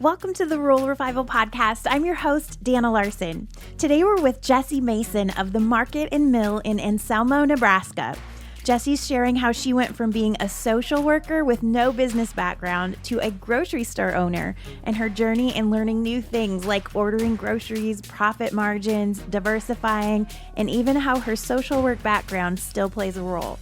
Welcome to the Rural Revival Podcast. I'm your host, Dana Larson. Today we're with Jessi Mason of the Market and Mill in Anselmo, Nebraska. Jessi's sharing how she went from being a social worker with no business background to a grocery store owner, and her journey in learning new things like ordering groceries, profit margins, diversifying, and even how her social work background still plays a role.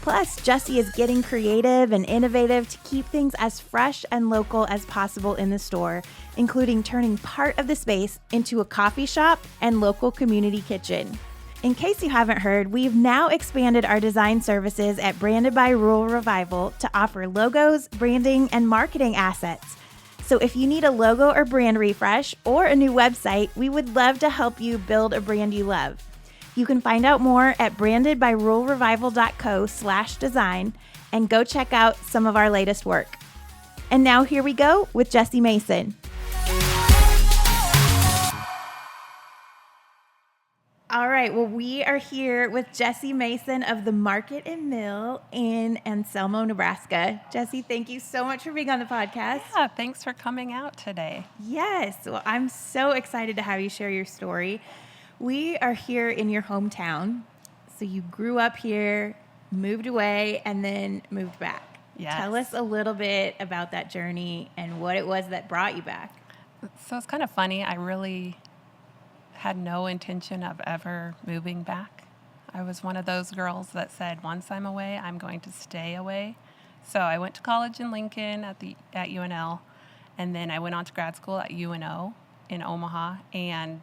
Plus, Jessi is getting creative and innovative to keep things as fresh and local as possible in the store, including turning part of the space into a coffee shop and local community kitchen. In case you haven't heard, we've now expanded our design services at Branded by Rural Revival to offer logos, branding, and marketing assets. So if you need a logo or brand refresh or a new website, we would love to help you build a brand you love. You can find out more at brandedbyruralrevival.co/design and go check out some of our latest work. And now here we go with Jessi Mason. All right, well, we are here with Jessi Mason of the Market and Mill in Anselmo, Nebraska. Jessi, thank you so much for being on the podcast. Yeah, thanks for coming out today. Yes, well, I'm so excited to have you share your story. We are here in your hometown. So you grew up here, moved away, and then moved back. Yes. Tell us a little bit about that journey and what it was that brought you back. So it's kind of funny. I really had no intention of ever moving back. I was one of those girls that said, once I'm away, I'm going to stay away. So I went to college in Lincoln at UNL, and then I went on to grad school at UNO in Omaha, and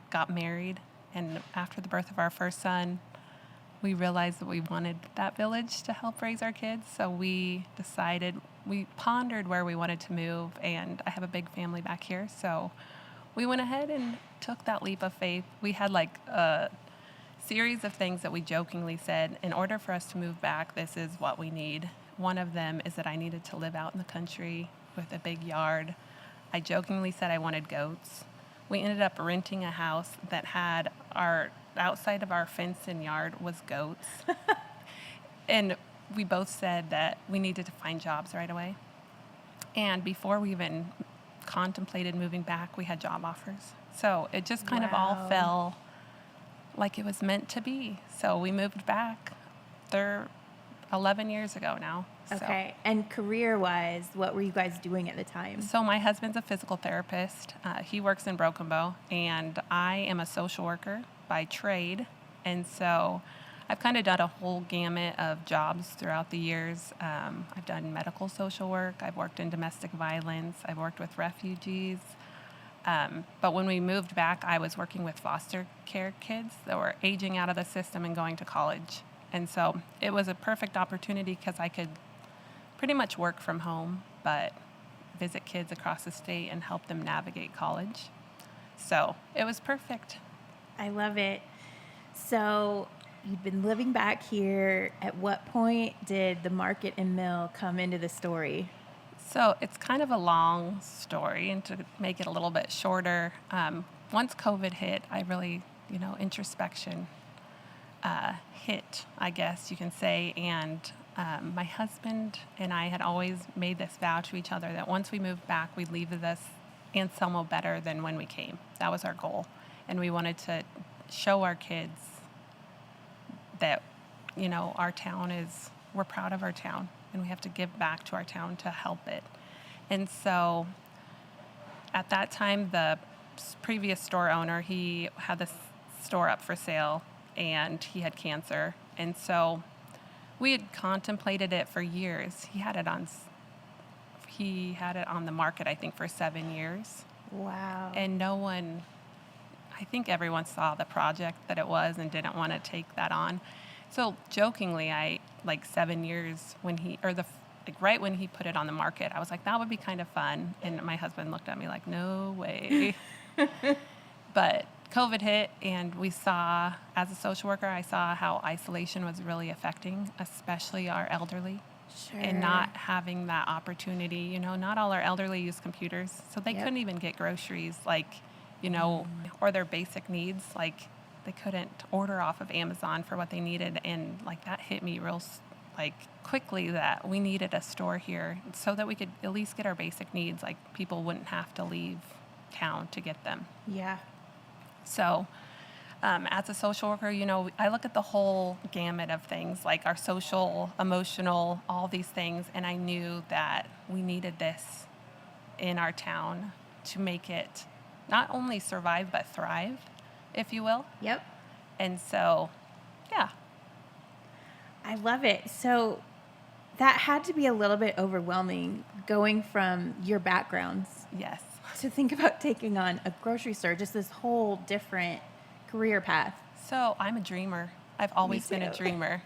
got married. And after the birth of our first son, we realized that we wanted that village to help raise our kids. So we pondered where we wanted to move, and I have a big family back here. So we went ahead and took that leap of faith. We had like a series of things that we jokingly said, in order for us to move back, this is what we need. One of them is that I needed to live out in the country with a big yard. I jokingly said I wanted goats. We ended up renting a house that had outside of our fence and yard was goats. And we both said that we needed to find jobs right away. And before we even contemplated moving back, we had job offers. So it just kind of all fell like it was meant to be. So we moved back. They're 11 years ago now. Okay. So. And career-wise, what were you guys doing at the time? So my husband's a physical therapist. He works in Broken Bow, and I am a social worker by trade. And so I've kind of done a whole gamut of jobs throughout the years. I've done medical social work. I've worked in domestic violence. I've worked with refugees. But when we moved back, I was working with foster care kids that were aging out of the system and going to college. And so it was a perfect opportunity because I could pretty much work from home, but visit kids across the state and help them navigate college. So it was perfect. I love it. So you've been living back here. At what point did the Market and Mill come into the story? So it's kind of a long story, and to make it a little bit shorter, once COVID hit, I really, introspection hit, I guess you can say, and my husband and I had always made this vow to each other that once we moved back, we'd leave this Anselmo better than when we came. That was our goal. And we wanted to show our kids that, our town we're proud of our town, and we have to give back to our town to help it. And so at that time, the previous store owner, he had this store up for sale, and he had cancer. And so we had contemplated it for years. He had it on the market, I think, for 7 years. Wow. And I think everyone saw the project that it was and didn't want to take that on. So jokingly, 7 years right when he put it on the market, I was like, that would be kind of fun. And my husband looked at me like, no way. But COVID hit, and we saw, as a social worker, I saw how isolation was really affecting, especially our elderly. Sure. And not having that opportunity. Not all our elderly use computers, so they couldn't even get groceries, or their basic needs. They couldn't order off of Amazon for what they needed, and that hit me real like quickly that we needed a store here so that we could at least get our basic needs. Like people wouldn't have to leave town to get them. Yeah. So as a social worker, I look at the whole gamut of things, like our social, emotional, all these things. And I knew that we needed this in our town to make it not only survive, but thrive, if you will. Yep. And so, yeah. I love it. So that had to be a little bit overwhelming going from your backgrounds Yes. to think about taking on a grocery store, just this whole different career path. So I'm a dreamer. I've always been a too. dreamer.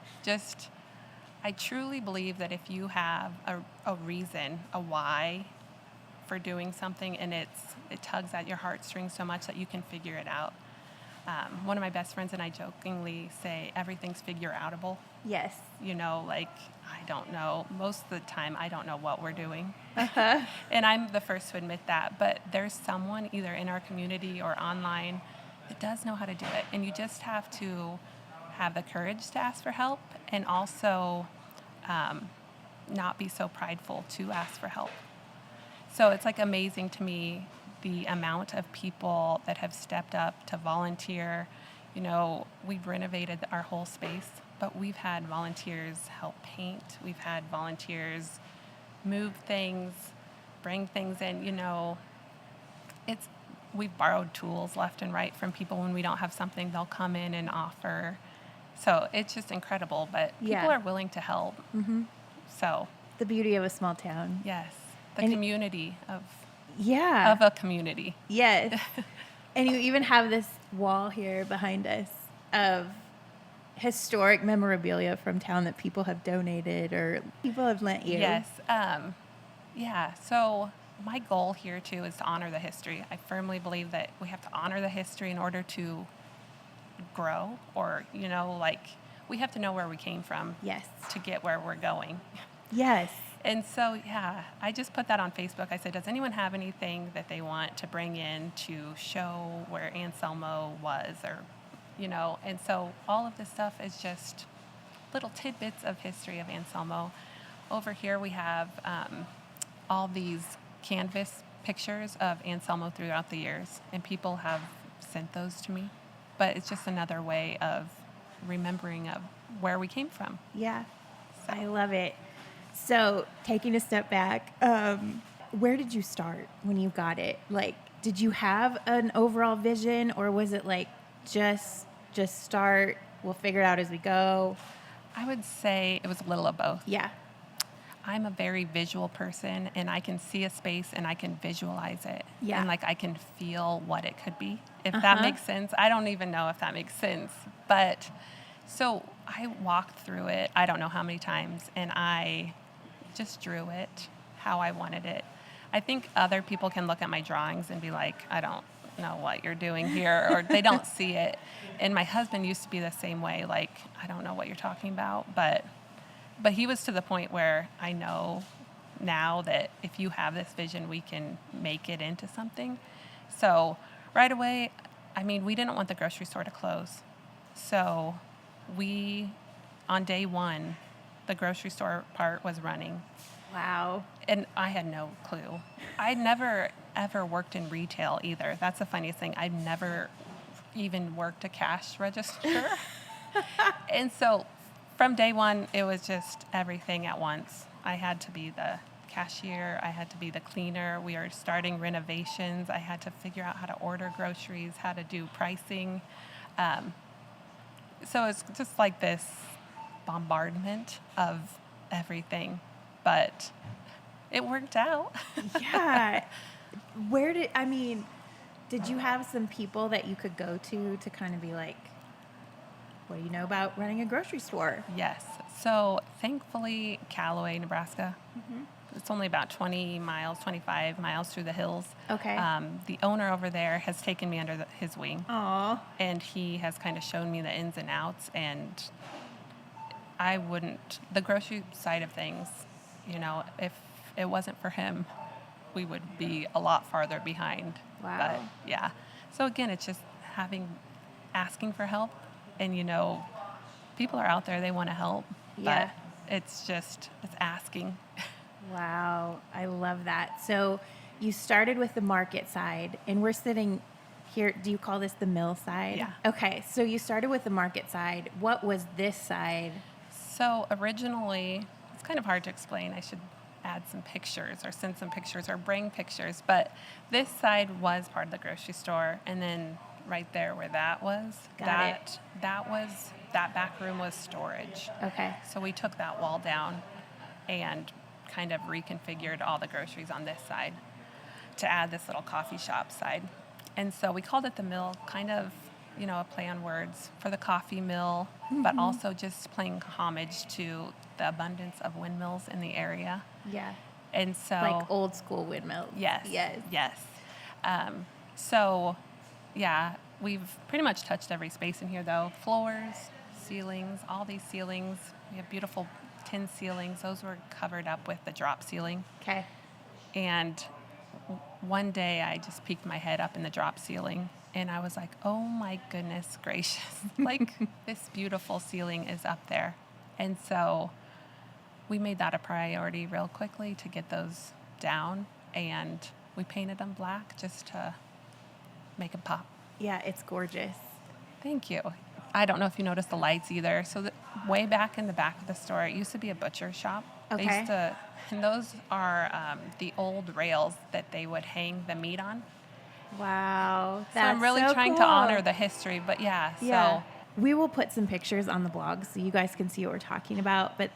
I truly believe that if you have a reason, a why for doing something, and it tugs at your heartstrings so much that you can figure it out. One of my best friends and I jokingly say everything's figure-outable. Yes. Like, I don't know. Most of the time, I don't know what we're doing. Uh-huh. And I'm the first to admit that. But there's someone either in our community or online that does know how to do it. And you just have to have the courage to ask for help and also not be so prideful to ask for help. So it's like amazing to me the amount of people that have stepped up to volunteer. We've renovated our whole space, but we've had volunteers help paint. We've had volunteers move things, bring things in. We've borrowed tools left and right from people. When we don't have something, they'll come in and offer. So it's just incredible, but people are willing to help. Mm-hmm. So the beauty of a small town. yes, the And community of a community. Yes. And you even have this wall here behind us of historic memorabilia from town that people have donated or people have lent you. Yes. Yeah. So my goal here too is to honor the history. I firmly believe that we have to honor the history in order to grow, or we have to know where we came from. Yes. To get where we're going. Yes. And so, yeah, I just put that on Facebook. I said, does anyone have anything that they want to bring in to show where Anselmo was, or, and so all of this stuff is just little tidbits of history of Anselmo. Over here we have all these canvas pictures of Anselmo throughout the years, and people have sent those to me. But it's just another way of remembering of where we came from. Yeah. So. I love it. So taking a step back, where did you start when you got it? Like, did you have an overall vision, or was it like just start, we'll figure it out as we go? I would say it was a little of both. Yeah. I'm a very visual person, and I can see a space and I can visualize it. Yeah. And I can feel what it could be, if that makes sense. I don't even know if that makes sense. But so I walked through it, I don't know how many times, and I just drew it how I wanted it. I think other people can look at my drawings and be like, I don't know what you're doing here, or they don't see it. And my husband used to be the same way, like, I don't know what you're talking about, but he was to the point where I know now that if you have this vision, we can make it into something. So right away, we didn't want the grocery store to close. So on day one, the grocery store part was running. Wow. And I had no clue. I'd never, ever worked in retail either. That's the funniest thing. I'd never even worked a cash register. And so from day one, it was just everything at once. I had to be the cashier. I had to be the cleaner. We were starting renovations. I had to figure out how to order groceries, how to do pricing. So it's just like this bombardment of everything, but it worked out. Yeah. Did you have some people that you could go to kind of be like, what do you know about running a grocery store? Yes. So thankfully, Callaway, Nebraska, it's only about 25 miles through the hills. Okay. The owner over there has taken me under his wing. Aww. And he has kind of shown me the ins and outs, and the grocery side of things, if it wasn't for him, we would be a lot farther behind. Wow. But yeah. So again, it's just asking for help, and people are out there, they want to help. Yeah. But it's asking. Wow, I love that. So you started with the market side, and we're sitting here. Do you call this the mill side? Yeah. Okay, so you started with the market side. What was this side? So originally, it's kind of hard to explain. I should add some pictures or send some pictures or bring pictures. But this side was part of the grocery store, and then right there where that was, that back room was storage. Okay. So we took that wall down and kind of reconfigured all the groceries on this side to add this little coffee shop side. And so we called it the mill, kind of, a play on words for the coffee mill, but also just paying homage to the abundance of windmills in the area. Yeah. And so, like old school windmills. Yes. So, yeah, we've pretty much touched every space in here, though. Floors, ceilings, all these ceilings. We have beautiful tin ceilings. Those were covered up with the drop ceiling. Okay. And one day I just peeked my head up in the drop ceiling, and I was like, oh my goodness gracious, like this beautiful ceiling is up there. And so we made that a priority real quickly to get those down, and we painted them black just to make them pop. Yeah, it's gorgeous. Thank you. I don't know if you noticed the lights either. So way back in the back of the store, it used to be a butcher shop. Okay. They used to, and those are the old rails that they would hang the meat on. Wow. So I'm really trying to honor the history, but yeah. So we will put some pictures on the blog so you guys can see what we're talking about. But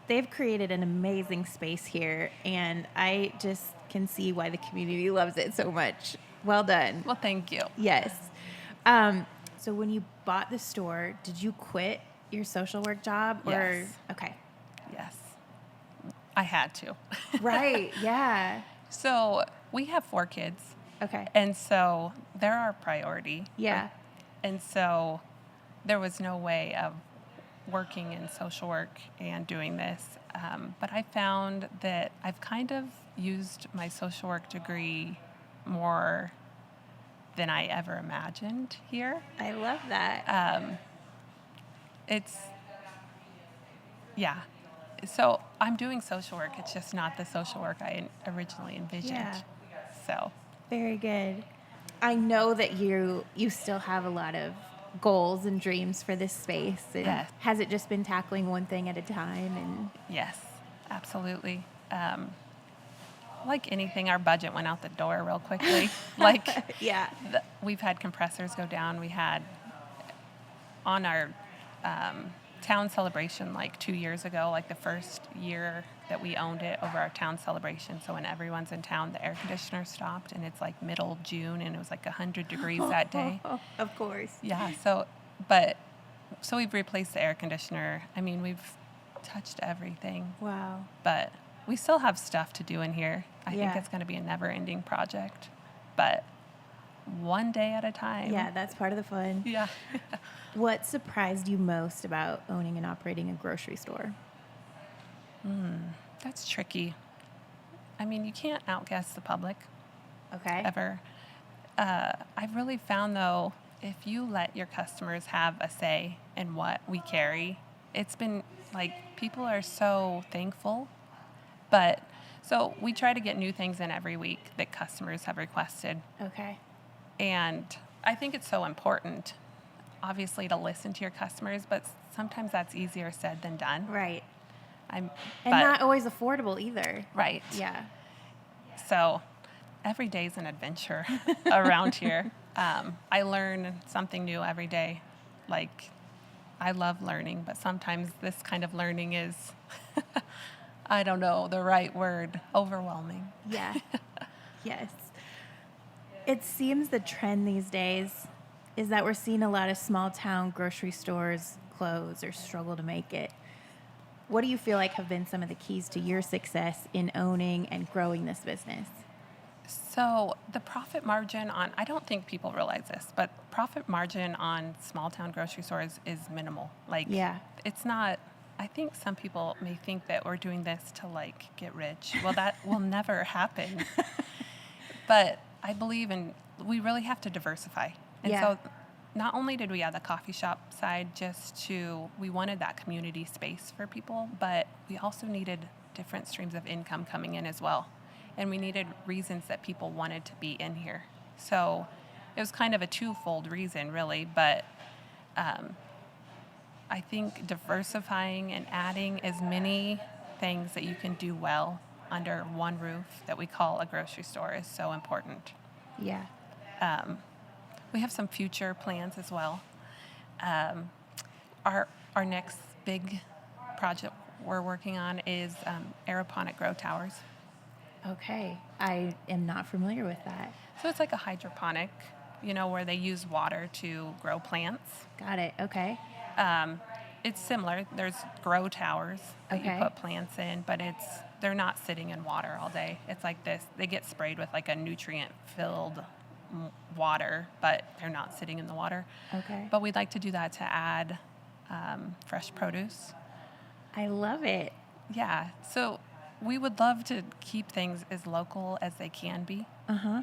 they've created an amazing space here, and I just can see why the community loves it so much. Well done. Well, thank you. Yes. So when you bought the store, did you quit your social work job? Yes. Okay. Yes. I had to. Right. Yeah. So we have 4 kids. Okay. And so they're our priority. Yeah. And so there was no way of working in social work and doing this. But I found that I've kind of used my social work degree more than I ever imagined here. I love that. So I'm doing social work. It's just not the social work I originally envisioned. Yeah. So Very good. I know that you still have a lot of goals and dreams for this space. And Yes. Has it just been tackling one thing at a time? And yes, absolutely. Like anything, our budget went out the door real quickly. yeah. We've had compressors go down. We had on our town celebration 2 years ago, the first year that we owned it, over our town celebration. So when everyone's in town, the air conditioner stopped, and it's middle June, and it was 100 degrees that day. Of course. Yeah. So we've replaced the air conditioner. I mean, we've touched everything. Wow. But we still have stuff to do in here. I think Yeah. it's going to be a never-ending project, but one day at a time. Yeah, that's part of the fun. Yeah. What surprised you most about owning and operating a grocery store? That's tricky. I mean, you can't outguess the public Okay. ever. I've really found, though, if you let your customers have a say in what we carry, it's been people are so thankful. But so we try to get new things in every week that customers have requested. Okay. And I think it's so important, obviously, to listen to your customers, but sometimes that's easier said than done. Right. But not always affordable either. Right. Yeah. So every day's an adventure around here. I learn something new every day. I love learning, but sometimes this kind of learning is, I don't know the right word, overwhelming. Yeah. Yes. It seems the trend these days is that we're seeing a lot of small town grocery stores close or struggle to make it. What do you feel like have been some of the keys to your success in owning and growing this business? So the profit margin on, I don't think people realize this, but profit margin on small town grocery stores is minimal. It's not, I think some people may think that we're doing this to get rich. Well, that will never happen. But I believe we really have to diversify. And so not only did we add the coffee shop side we wanted that community space for people, but we also needed different streams of income coming in as well. And we needed reasons that people wanted to be in here. So it was kind of a twofold reason, really. But I think diversifying and adding as many things that you can do well under one roof that we call a grocery store is so important. Yeah. We have some future plans as well. Our next big project we're working on is aeroponic grow towers. Okay. I am not familiar with that. So it's like a hydroponic, where they use water to grow plants. Got it. Okay. It's similar. There's grow towers that you Okay. put plants in, but they're not sitting in water all day. It's like this. They get sprayed with like a nutrient-filled water, but they're not sitting in the water. Okay. But we'd like to do that to add fresh produce. I love it. Yeah. So we would love to keep things as local as they can be. Uh-huh.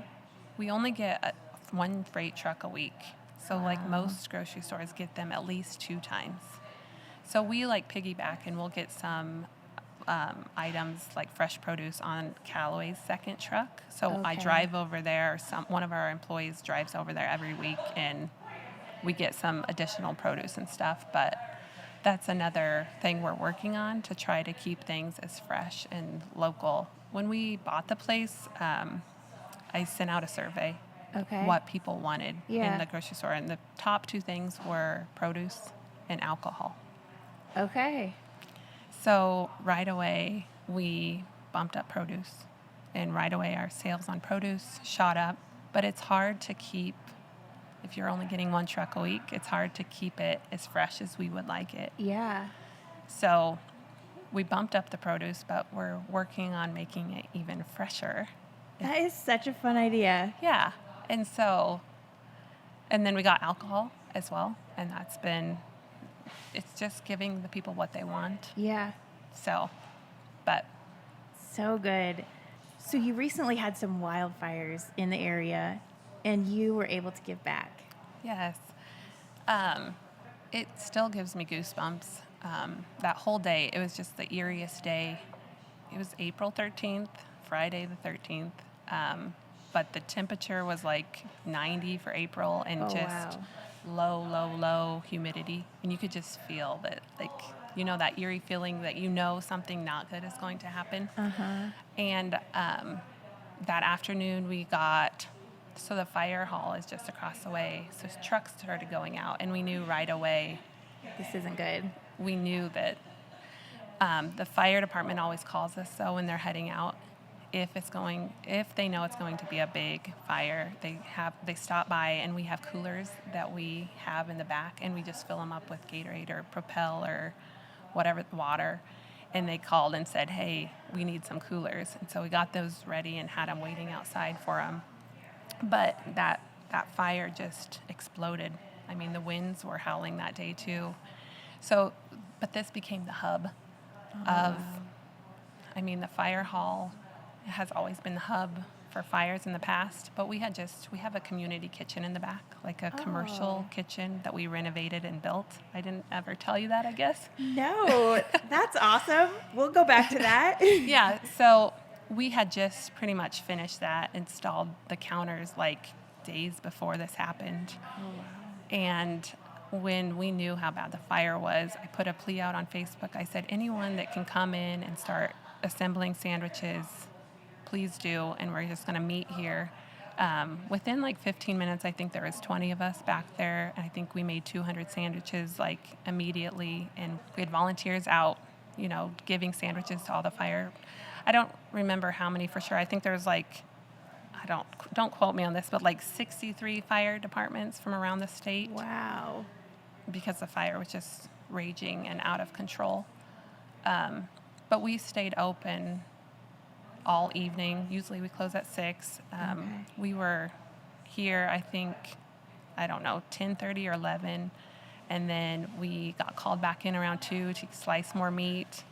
We only get one freight truck a week. So like most grocery stores get them at least 2 times. So we like piggyback and we'll get some items like fresh produce on Callaway's second truck. So I Okay. drive over there, one of our employees drives over there every week and we get some additional produce and stuff. But that's another thing we're working on to try to keep things as fresh and local. When we bought the place, I sent out a survey. Okay. What people wanted Yeah. in the grocery store. And the top 2 things were produce and alcohol. Okay. So right away, we bumped up produce. And right away, our sales on produce shot up. But it's hard to keep, if you're only getting 1 truck a week, it's hard to keep it as fresh as we would like it. Yeah. So we bumped up the produce, but we're working on making it even fresher. That is such a fun idea. Yeah. And then we got alcohol as well. And it's just giving the people what they want. Yeah. So, but So good. So you recently had some wildfires in the area and you were able to give back. yes, it still gives me goosebumps. That whole day, it was just the eeriest day. It was April 13th, Friday the 13th. But the temperature was like 90 for April and just low humidity. And you could just feel that, like, that eerie feeling that something not good is going to happen. Uh-huh. And that afternoon so the fire hall is just across the way. So trucks started going out and we knew right away. This isn't good. We knew that the fire department always calls us so when they're heading out. If they know it's going to be a big fire, they stop by and we have coolers that we have in the back and we just fill them up with Gatorade or Propel or whatever water. And they called and said, hey, we need some coolers. And so we got those ready and had them waiting outside for them. But that fire just exploded. I mean, the winds were howling that day too. So, but this became the hub the fire hall has always been the hub for fires in the past, but we have a community kitchen in the back, like a commercial kitchen that we renovated and built. I didn't ever tell you that, I guess. No, that's awesome. We'll go back to that. Yeah, so we had just pretty much finished that, installed the counters like days before this happened. Oh, wow. And when we knew how bad the fire was, I put a plea out on Facebook. I said, anyone that can come in and start assembling sandwiches, please do, and we're just going to meet here. Within like 15 minutes, I think there was 20 of us back there, and I think we made 200 sandwiches like immediately, and we had volunteers out, giving sandwiches to all the fire. I don't remember how many for sure. I think there was don't quote me on this, but like 63 fire departments from around the state. Wow. Because the fire was just raging and out of control. But we stayed open all evening. Usually we close at 6. Okay. We were here, I think, 10:30 or 11. And then we got called back in around 2 to slice more meat.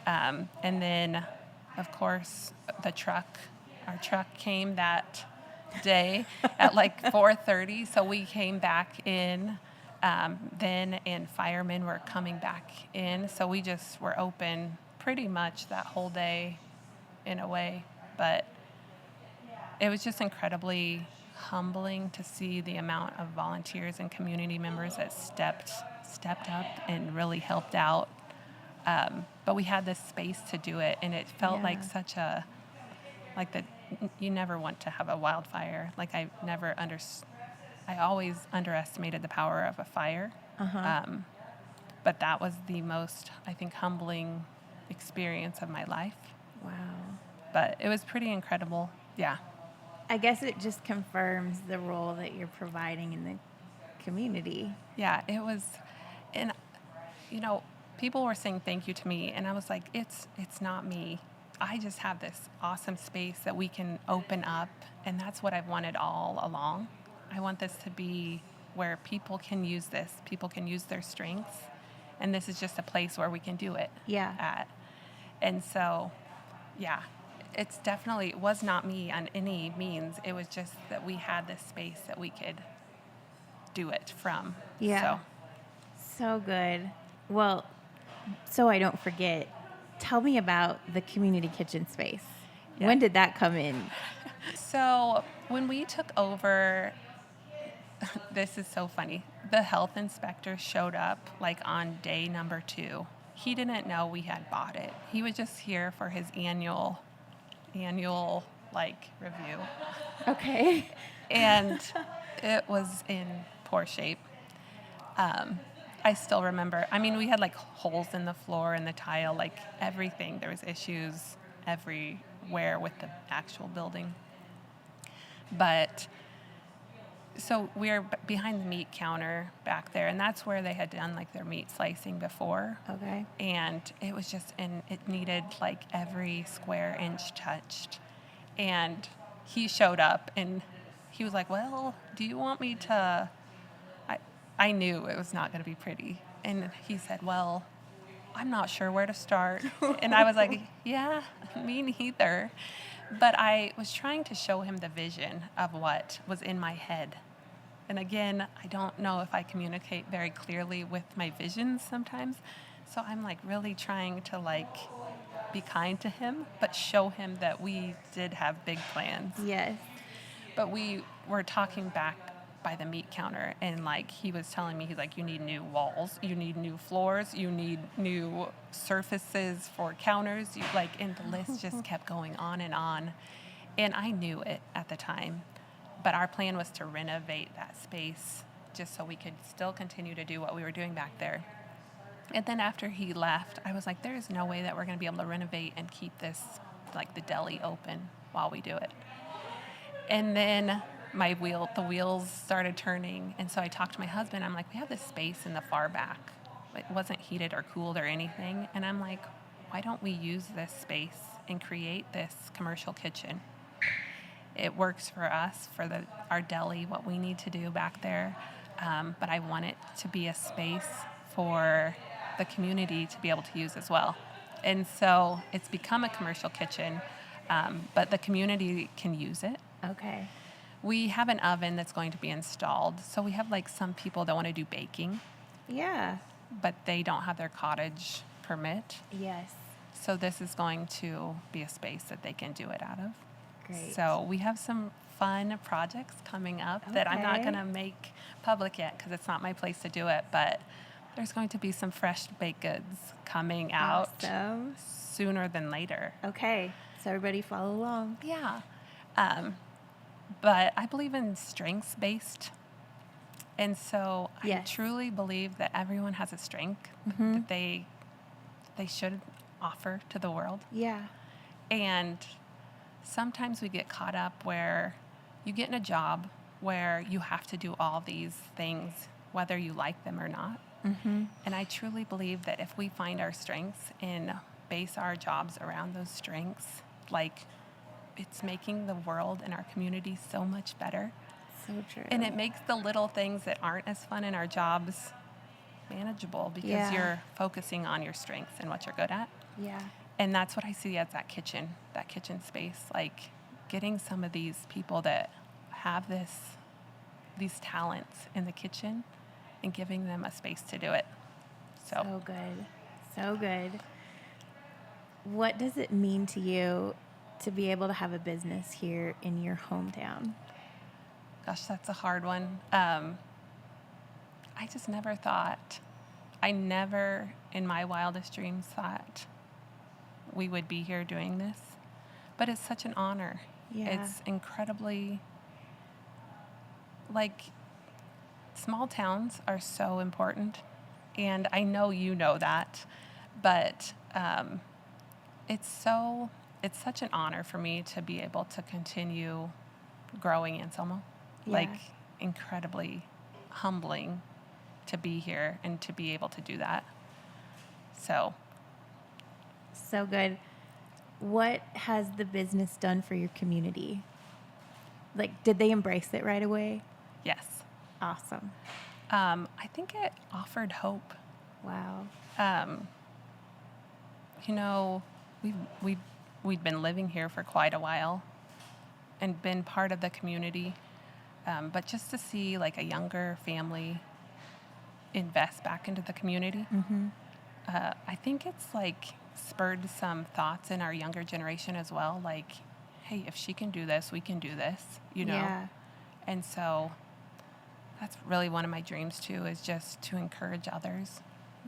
And then, of course, our truck came that day at like 4:30. So we came back in then, and firemen were coming back in. So we just were open pretty much that whole day in a way. But it was just incredibly humbling to see the amount of volunteers and community members that stepped up and really helped out. But we had this space to do it, and it felt like such a, like that you never want to have a wildfire. Like I always underestimated the power of a fire. But that was the most, I think, humbling experience of my life. Wow. But it was pretty incredible. Yeah. I guess it just confirms the role that you're providing in the community. Yeah, it was, and people were saying thank you to me, and I was like, it's not me. I just have this awesome space that we can open up, and that's what I've wanted all along. I want this to be where people can use this. People can use their strengths, and this is just a place where we can do it. Yeah. At. And so, yeah, it was not me on any means. It was just that we had this space that we could do it from. Yeah. So good. Well, so I don't forget, tell me about the community kitchen space. Yeah. When did that come in? So when we took over, this is so funny. The health inspector showed up like on day number 2. He didn't know we had bought it. He was just here for his annual like review. Okay. And it was in poor shape. I still remember. I mean, we had like holes in the floor and the tile, like everything. There was issues everywhere with the actual building. But so we're behind the meat counter back there, and that's where they had done like their meat slicing before. Okay. And it was just it needed like every square inch touched. And he showed up and he was like, well, do you want me to, I knew it was not going to be pretty. And he said, well, I'm not sure where to start. And I was like, yeah, me neither. But I was trying to show him the vision of what was in my head. And again, I don't know if I communicate very clearly with my visions sometimes. So I'm like really trying to like be kind to him, but show him that we did have big plans. Yes. But we were talking back by the meat counter, and like he was telling me, he's like, you need new walls, you need new floors, you need new surfaces for counters, and the list just kept going on. And I knew it at the time, but our plan was to renovate that space just so we could still continue to do what we were doing back there. And then after he left, I was like, there is no way that we're going to be able to renovate and keep this, like the deli open while we do it. And then the wheels started turning. And so I talked to my husband. I'm like, we have this space in the far back. It wasn't heated or cooled or anything. And I'm like, why don't we use this space and create this commercial kitchen? It works for us, for our deli, what we need to do back there. But I want it to be a space for the community to be able to use as well. And so it's become a commercial kitchen, but the community can use it. Okay. We have an oven that's going to be installed. So we have like some people that want to do baking. Yeah. But they don't have their cottage permit. Yes. So this is going to be a space that they can do it out of. Great. So we have some fun projects coming up that I'm not going to make public yet because it's not my place to do it. But there's going to be some fresh baked goods coming out sooner than later. Okay. So everybody follow along. Yeah. But I believe in strengths-based. And so I truly believe that everyone has a strength that they should offer to the world. Yeah. And sometimes we get caught up where you get in a job where you have to do all these things, whether you like them or not. Mm-hmm. And I truly believe that if we find our strengths and base our jobs around those strengths, like it's making the world and our community so much better. So true. And it makes the little things that aren't as fun in our jobs manageable because you're focusing on your strengths and what you're good at. Yeah. And that's what I see as that kitchen space, like getting some of these people that have these talents in the kitchen and giving them a space to do it. So good. So good. What does it mean to you to be able to have a business here in your hometown? Gosh, that's a hard one. I just never thought, I never in my wildest dreams thought we would be here doing this. But it's such an honor. Yeah. It's incredibly, like, small towns are so important. And I know you know that. But it's such an honor for me to be able to continue growing Anselmo. Yeah. Like, incredibly humbling to be here and to be able to do that. So good. What has the business done for your community? Like, did they embrace it right away? yes. Awesome. I think it offered hope. Wow. You know, we'd been living here for quite a while and been part of the community. But just to see like a younger family invest back into the community, I think it's like spurred some thoughts in our younger generation as well. Like, hey, if she can do this, we can do this, you know? Yeah. And so that's really one of my dreams too, is just to encourage others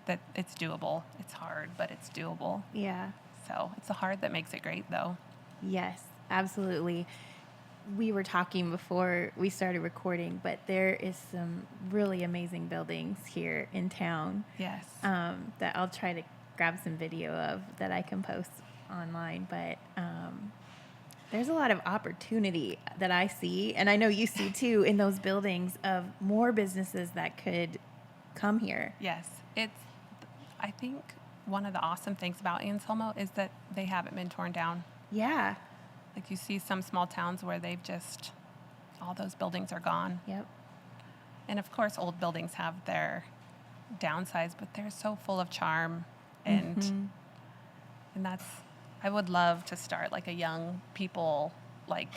that it's doable. It's hard, but it's doable. Yeah. So it's the hard that makes it great though. Yes, absolutely. We were talking before we started recording, but there is some really amazing buildings here in town. Yes. That I'll try to grab some video of that I can post online. But there's a lot of opportunity that I see, and I know you see too, in those buildings of more businesses that could come here. Yes. I think one of the awesome things about Anselmo is that they haven't been torn down. Yeah. Like you see some small towns where they've just, all those buildings are gone. Yep. And of course, old buildings have their downsides, but they're so full of charm. And that's, I would love to start like a young people, like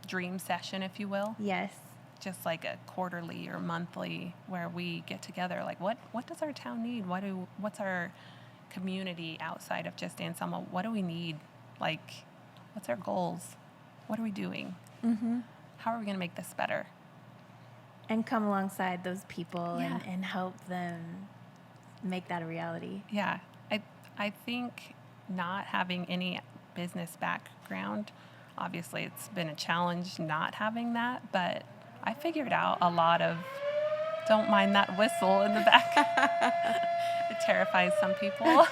dream session, if you will. Yes. Just like a quarterly or monthly where we get together. Like what does our town need? What's our community outside of just Anselmo? What do we need? Like, what's our goals? What are we doing? How are we going to make this better? And come alongside those people Yeah. and help them make that a reality. Yeah. I think not having any business background, obviously it's been a challenge not having that, but I figured out a lot of, don't mind that whistle in the back. It terrifies some people.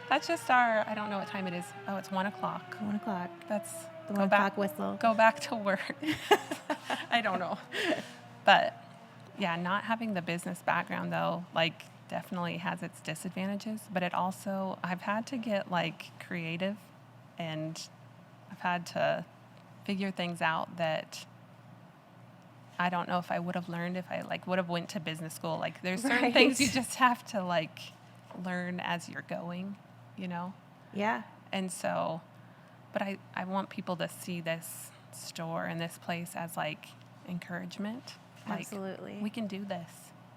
That's just I don't know what time it is. Oh, it's 1 o'clock. 1 o'clock. That's The 1 o'clock whistle. Go back to work. I don't know. But yeah, not having the business background though, like definitely has its disadvantages, but it also, I've had to get like creative and I've had to figure things out that I don't know if I would have learned if I like would have went to business school. Like there's certain things you just have to like learn as you're going, you know? Yeah. And so, but I want people to see this store and this place as like encouragement. Like, Absolutely. we can do this.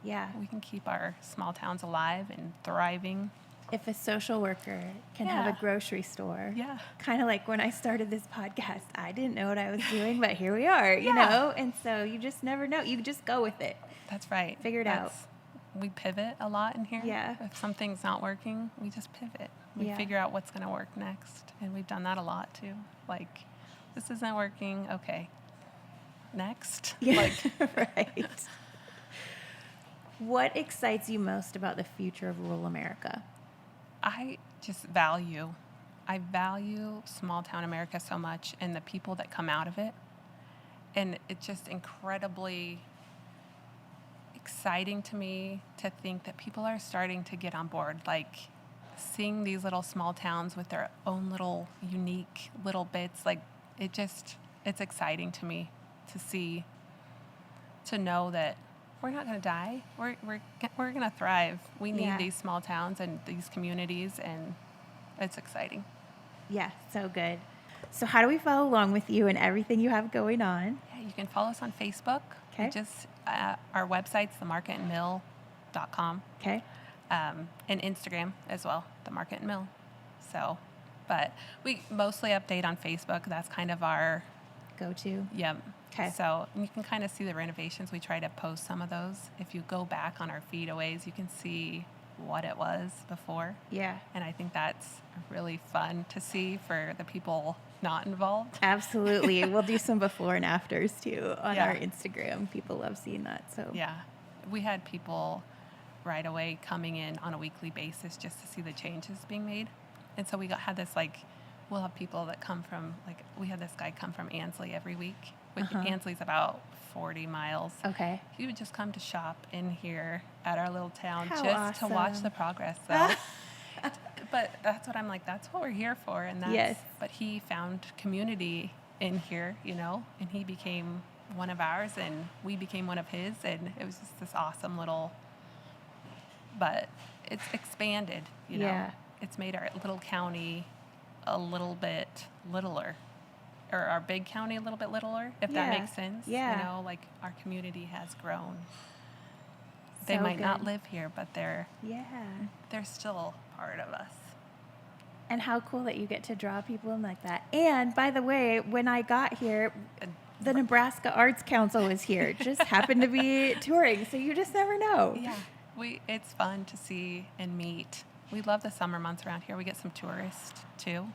Yeah. We can keep our small towns alive and thriving. If a social worker can have Yeah. a grocery store, Yeah. kind of like when I started this podcast, I didn't know what I was doing, but here we are, you Yeah. know? And so you just never know. You just go with it. That's right. Figure it out. We pivot a lot in here. Yeah. If something's not working, we just pivot. We Yeah. figure out what's going to work next. And we've done that a lot too. Like, this isn't working. Okay. Next. Yeah. Like, Right. What excites you most about the future of rural America? I value small town America so much and the people that come out of it. And it's just incredibly exciting to me to think that people are starting to get on board. Like seeing these little small towns with their own little unique little bits, like it's exciting to me to see, to know that we're not going to die. We're going to thrive. We need Yeah. these small towns and these communities, and it's exciting. Yeah, so good. So how do we follow along with you and everything you have going on? Yeah, you can follow us on Facebook. Okay. Our website's themarketandmill.com. Okay. And Instagram as well, The Market and Mill. So, but we mostly update on Facebook. That's kind of our go-to. Yep. Okay. So you can kind of see the renovations. We try to post some of those. If you go back on our feed-aways, you can see what it was before. Yeah. And I think that's really fun to see for the people not involved. Absolutely. We'll do some before and afters too on Yeah. our Instagram. People love seeing that. So Yeah. We had people right away coming in on a weekly basis just to see the changes being made. And so had this, like, we'll have people that come from, like, we had this guy come from Ansley every week. Ansley's about 40 miles. Okay. He would just come to shop in here at our little town How just to watch awesome. the progress, though. But that's what I'm like, that's what we're here for. And that's, Yes. But he found community in here, and he became one of ours and we became one of his. And it was just this awesome but it's expanded, Yeah. It's made our little county a little bit littler. Or our big county a little bit littler, if that makes sense. Yeah. Like our community has grown. They So might not good. live here, but they're still part of us. And how cool that you get to draw people in like that. And by the way, when I got here, the Nebraska Arts Council was here. It just happened to be touring, so you just never know. Yeah, it's fun to see and meet. We love the summer months around here. We get some tourists too.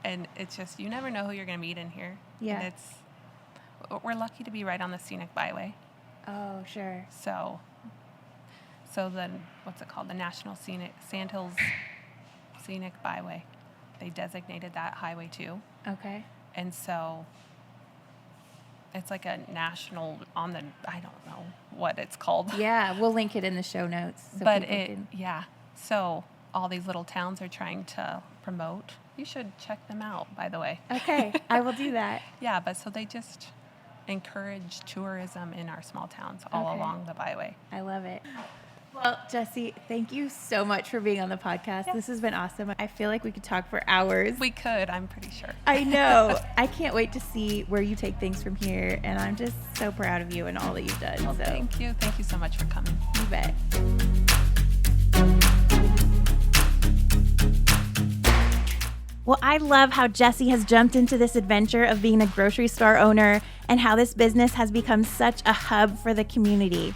And it's just, you never know who you're going to meet in here. Yeah. And we're lucky to be right on the scenic byway. Oh, sure. So then, what's it called? The National Sandhills Scenic Byway. They designated that highway too. Okay. And so it's like a national I don't know what it's called. Yeah, we'll link it in the show notes. So But people can... so all these little towns are trying to promote. You should check them out, by the way. Okay, I will do that. Yeah, but so they just encourage tourism in our small towns all along the byway. I love it. Well, Jessi, thank you so much for being on the podcast. Yep. This has been awesome. I feel like we could talk for hours. We could, I'm pretty sure. I know. I can't wait to see where you take things from here, and I'm just so proud of you and all that you've done. Well, thank you. Thank you so much for coming. You bet. Well, I love how Jessi has jumped into this adventure of being a grocery store owner and how this business has become such a hub for the community.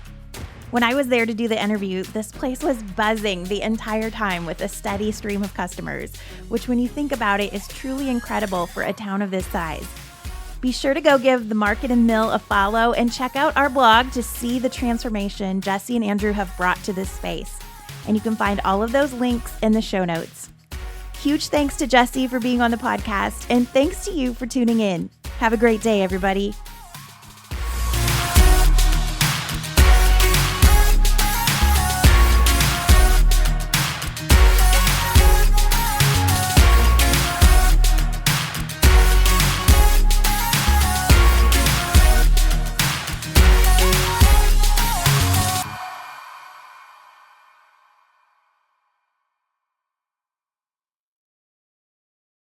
When I was there to do the interview, this place was buzzing the entire time with a steady stream of customers, which when you think about it is truly incredible for a town of this size. Be sure to go give the Market and Mill a follow and check out our blog to see the transformation Jessi and Andrew have brought to this space. And you can find all of those links in the show notes. Huge thanks to Jessi for being on the podcast, and thanks to you for tuning in. Have a great day, everybody.